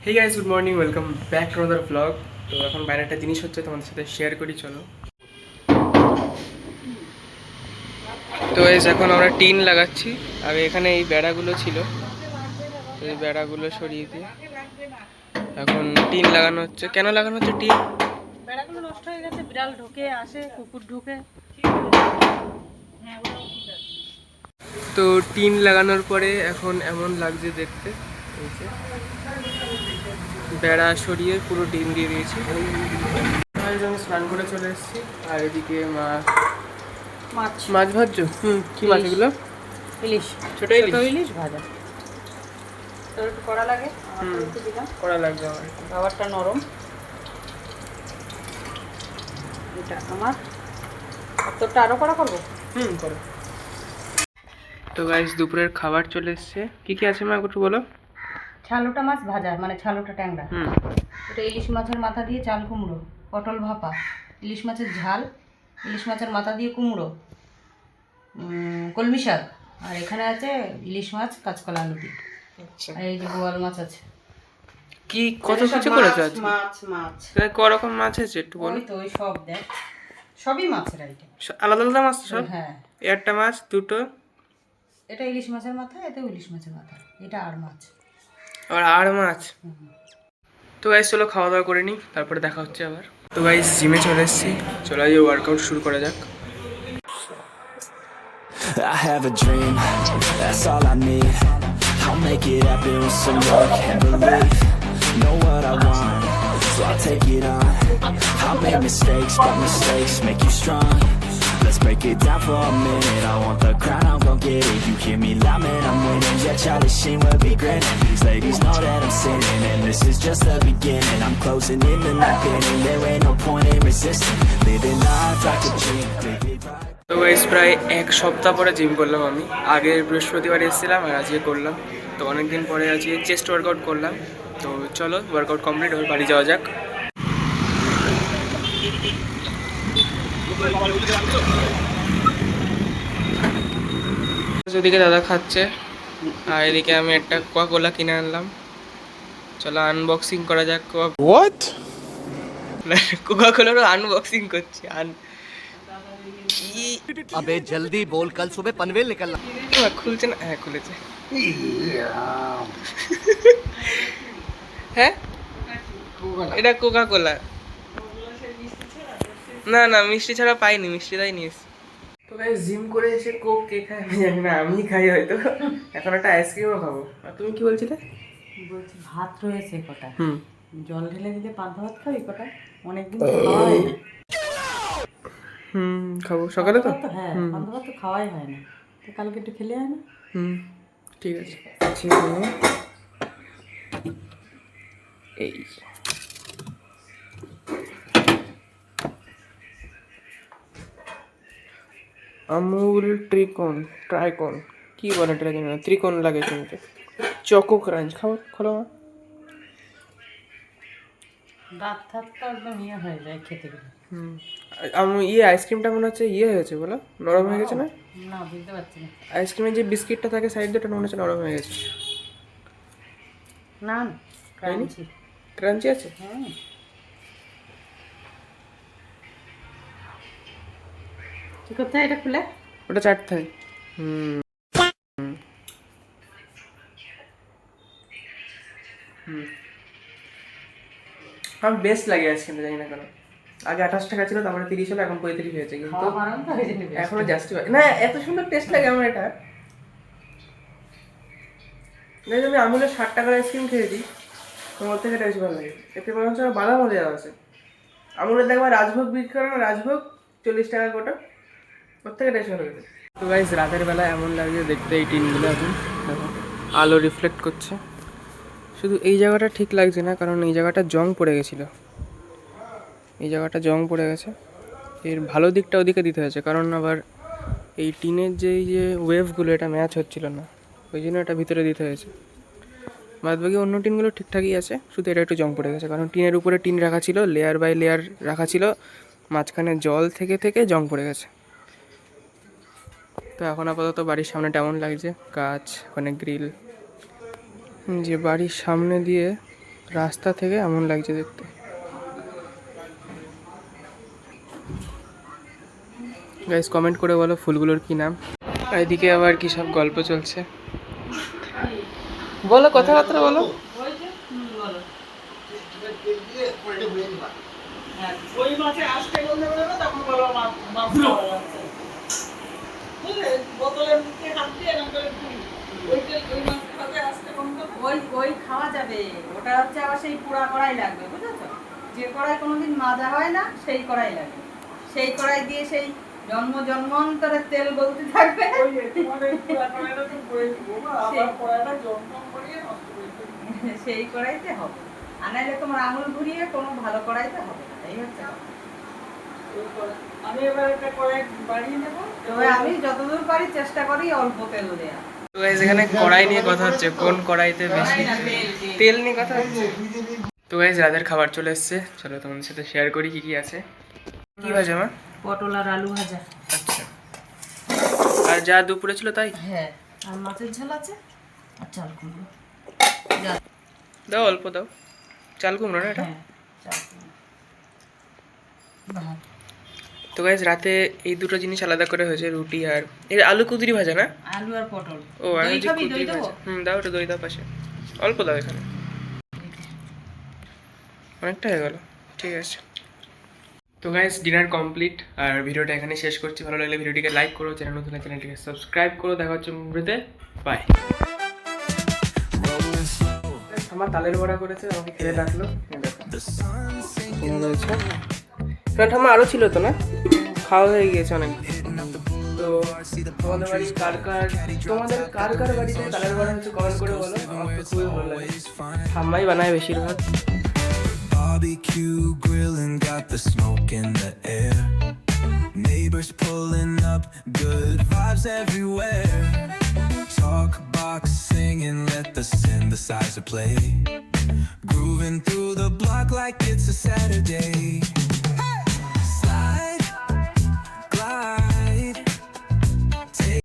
Hey guys, good morning, welcome back to another blog. তো এখন বাইরে একটা জিনিস হচ্ছে, তোমাদের সাথে শেয়ার করি, চলো। তো গাইস, এখন আমরা টিন লাগাচ্ছি। আগে এখানে এই বেড়াগুলো ছিল, তো এই বেড়াগুলো সরিয়ে দিয়ে এখন টিন লাগানো হচ্ছে। কেন লাগানো হচ্ছে টিন? বেড়াগুলো নষ্ট হয়ে গেছে, বিড়াল ঢোকে, আসে, কুকুর ঢোকে। তো টিন লাগানোর পরে এখন এমন লাগছে দেখতে। এই যে বেড়া সরিয়ে পুরো টিন দিয়ে দিয়েছি। গাইস, আমি স্নান করে চলে এসেছি, আর এদিকে মা মাছ মাছ ভাজছো। কি মাছ এগুলো? ইলিশ, ছোট ছোট ইলিশ। ইলিশ ভাজা। তোর একটু কড়া লাগে, আমার একটু দিলাম। কড়া লাগবে আমার। খাবারটা নরম, এটা আমার। আর তোরটা আরো কড়া করবো। করো। তো গাইস, দুপুরের খাবার চলে এসছে। কি কি আছে মা একটু বলো। ছালোটা মাছ ভাজা, মানে ছালোটা ট্যাংরা। হুম এটা ইলিশ মাছের মাথা দিয়ে চাল কুমড়ো, পটল ভাপা, ইলিশ মাছের ঝাল, ইলিশ মাছের মাথা দিয়ে কুমড়ো, কলমি শাক। আর এখানে আছে ইলিশ মাছ কাঁচকলা আলু দিয়ে। আচ্ছা, আর এই যে বোয়াল মাছ আছে। কি কত এটা সব কিছু করেছো মাছ আজকে? মাছ মাছ তাহলে ক রকম মাছ আছে একটু বলো। ওই তো ওই সব দেখ, সবই মাছের আইটেম। আলাদা আলাদা মাছ তো সব? হ্যাঁ, একটা মাছ দুটো, এটা ইলিশ মাছের মাথা, এটাও ইলিশ মাছের মাথা, এটা আর মাছ। আর মাছ। তো গাইস, চলো খাওয়া দাওয়া করে নিই, তারপরে দেখা হচ্ছে আবার। তো গাইস, জিমে চলে এসেছি, চলো এই ওয়ার্কআউট শুরু করা যাক। I have a dream, that's all I need. I'll make it happen with some work and belief. Know what I want, so I'll take it on. I'll make mistakes, but mistakes make you strong. Let's break it down for a minute. I want the crown, I'm gon' get it. You hear me loud, man, I'm winning. Yeah, Charlie Sheen will be grinning. These ladies know that I'm sinning, and this is just the beginning. I'm closing in the night inning. There ain't no point in resisting. Living life like a dream, live it right. তো guys, প্রায় এক সপ্তাহ পরে gym করলাম আমি। আগের বৃহস্পতিবার এসেছিলাম আর আজকে করলাম। তো অনেকদিন পরে আজকে চেস্ট ওয়ার্কআউট করলাম। তো চলো, ওয়ার্কআউট কমপ্লিট, এবার বাড়ি যাওয়া যাক। ওদিকে দাদা খাচ্ছে, আর এদিকে আমি একটা কোকা কোলা কিনে আনলাম। চলো আনবক্সিং করা যাক। What? কোকা কোলারও আনবক্সিং করছি। अबे जल्दी बोल, कल सुबह पनवेल निकलना। খুলছে না? হ্যাঁ, খুলেছে। হ্যাঁ, এটা কোকা কোলা। না না, মিষ্টি ছাড়া পাইনি, মিষ্টি তাই নিস। তো গাইস, জিম করে এসে কোক কে খায় আমি জানি না, আমি খাই হয়তো। এখন একটা আইসক্রিমও খাবো। আর তুমি কি বলছিলে? বলছি ভাত রয়েছে কটা, হুম জল ঢেলে দিলে পান্তা ভাত খাবি কটা, অনেকদিন তো খাওয়া হয় না। খাবো সকালে তো। পান্তা ভাত তো, হ্যাঁ, পান্তা ভাত তো খাওয়াই হয় না, তো কালকে একটু খেলে হয় না। হুম, ঠিক আছে। এই আমুল ট্রাইকন কি বলে এটা, জানি না। ত্রিকোণ লাগে শুনতে। চকো ক্রাঞ্চ খাও, খোলো মা। দাঁত থাত তো একদম ইয়ে হয়ে যায় খেতে গেলে। আমি আইসক্রিমটা মনে হচ্ছে হয়েছে বলো, নরম হয়ে গেছে না? না, বুঝতে পারছি না। আইসক্রিমের যে বিস্কিটটা থাকে সাইড দিয়ে, ওটা মনে হচ্ছে নরম হয়ে গেছে। না, হয়নি? ক্রাঞ্চি। ক্রাঞ্চি আছে। হ্যাঁ, কি করতে হয় এটা খুলে? ওটা চাটতে হয়। হুম হুম আমার বেস্ট লাগে আইসক্রিমটা, জানি না কেন। আগে 28 টাকা ছিল, তারপরে 30 হলো, এখন 35 হয়েছে। কিন্তু খাওয়া বানান তো হয়ে যাবে। এখনো জাস্টিফাই না, এত সুন্দর টেস্ট লাগে আমার এটা। না, আমি আমুলের 60 টাকার আইসক্রিম খেয়েছি, তোমার থেকে এটা বেশি ভালো লাগে। এতে বরঞ্চ বাদামও দেওয়া আছে। আমুলের দেখবা রাজভোগ বিক্রি করে না, রাজভোগ 40 টাকা গোটা, ওর থেকে টেস্ট ভালো লাগে। তো গাইস, রাতের বেলা এমন লাগছে দেখতে এই টিনগুলো। এখন দেখো, আলো রিফ্লেক্ট করছে। শুধু এই জায়গাটা ঠিক লাগছে না, কারণ এই জায়গাটা জং পড়ে গেছিলো। এই জায়গাটা জং পড়ে গেছে। এর ভালো দিকটা ওদিকে দিতে হয়েছে, কারণ আবার এই টিনের যে এই যে ওয়েভগুলো, এটা ম্যাচ হচ্ছিল না, ওই জন্য এটা ভিতরে দিতে হয়েছে। বাদবাকি অন্য টিনগুলো ঠিকঠাকই আছে, শুধু এটা একটু জং পড়ে গেছে, কারণ টিনের উপরে টিন রাখা ছিল, লেয়ার বাই লেয়ার রাখা ছিল, মাঝখানে জল থেকে থেকে জং পড়ে গেছে। তো এখন আপাতত বাড়ির সামনে তেমন লাগছে, গাছ, ওখানে গ্রিল, যে বাড়ির সামনে দিয়ে রাস্তা থেকে এমন লাগছে দেখতে। গাইস কমেন্ট করে বলো ফুলগুলোর কি নাম। আর এদিকে আবার কি সব গল্প চলছে, বলো কথাবার্তা বলো। ওই খাওয়া যাবে, ওটা হচ্ছে আবার সেই পোড়া কড়াই লাগবে, বুঝেছো? যে কড়াই কোনোদিন মাজা হয় না সেই কড়াই লাগবে। সেই কড়াই দিয়ে সেই জন্মান্তরের তেল গলতে থাকবে। সেই কড়াইতে হবে, আর নাইলে তোমার আঙুল ঘুরিয়ে কোনো ভালো কড়াইতে হবে না। এই হচ্ছে কথা। তবে আমি যতদূর পারি চেষ্টা করি অল্প তেল দেয়া। তো গাইস এখানে কড়াই নিয়ে কথা হচ্ছে, কোন কড়াইতে বেশি তেল নিয়ে কথা হচ্ছে। তো গাইস রাতের খাবার চলে এসছে, চলো তোমাদের সাথে শেয়ার করি কি কি আছে। কি ভাজা মা? পটল আর আলু ভাজা। আচ্ছা, আর যা দুপুরে ছিল তাই? হ্যাঁ, আর মাছের ঝাল আছে আর চাল কুমড়ো। দাও অল্প দাও, চাল কুমড়ো না এটা? হ্যাঁ, চাল কুমড়ো। ভাত। তো গাইস রাতে এই দুটো জিনিস আলাদা করে হয়েছে, রুটি আর এর আলু কুদরি ভাজা না? আলু আর পটল। ও আমি দই যে খাবি? কুদরি দই দেবো? ভাজা, দাও একটু দই দাও পাশে, অল্প দাও, এখানে অনেকটা হয়ে গেল, ঠিক আছে। তো গাইস ডিনার কমপ্লিট, আর ভিডিওটা এখানে শেষ করছি। ভালো লাগলে ভিডিওটিকে লাইক করো, চ্যানেল নতুন হলে চ্যানেলটিকে সাবস্ক্রাইব করো। দেখা হচ্ছে ভিডিওতে, বাই। আমার তালের বড়া করেছে, আমাকে খেয়ে ডাকলো, ঠাম্মা আরও ছিল তো না, খাওয়া হয়ে গিয়েছে অনেক। তো তোমাদের বাড়ি তোমাদের কার কার বাড়িতে তালের বড়া হচ্ছে কমেন্ট করে বলো, আমার তো খুবই ভালো লাগে। ঠাম্মাই বানায় বেশিরভাগ। Barbecue grilling, got the smoke in the air. Neighbors pulling up, good vibes everywhere. Talk box singing, let the synthesizer play. Grooving through the block like it's a Saturday.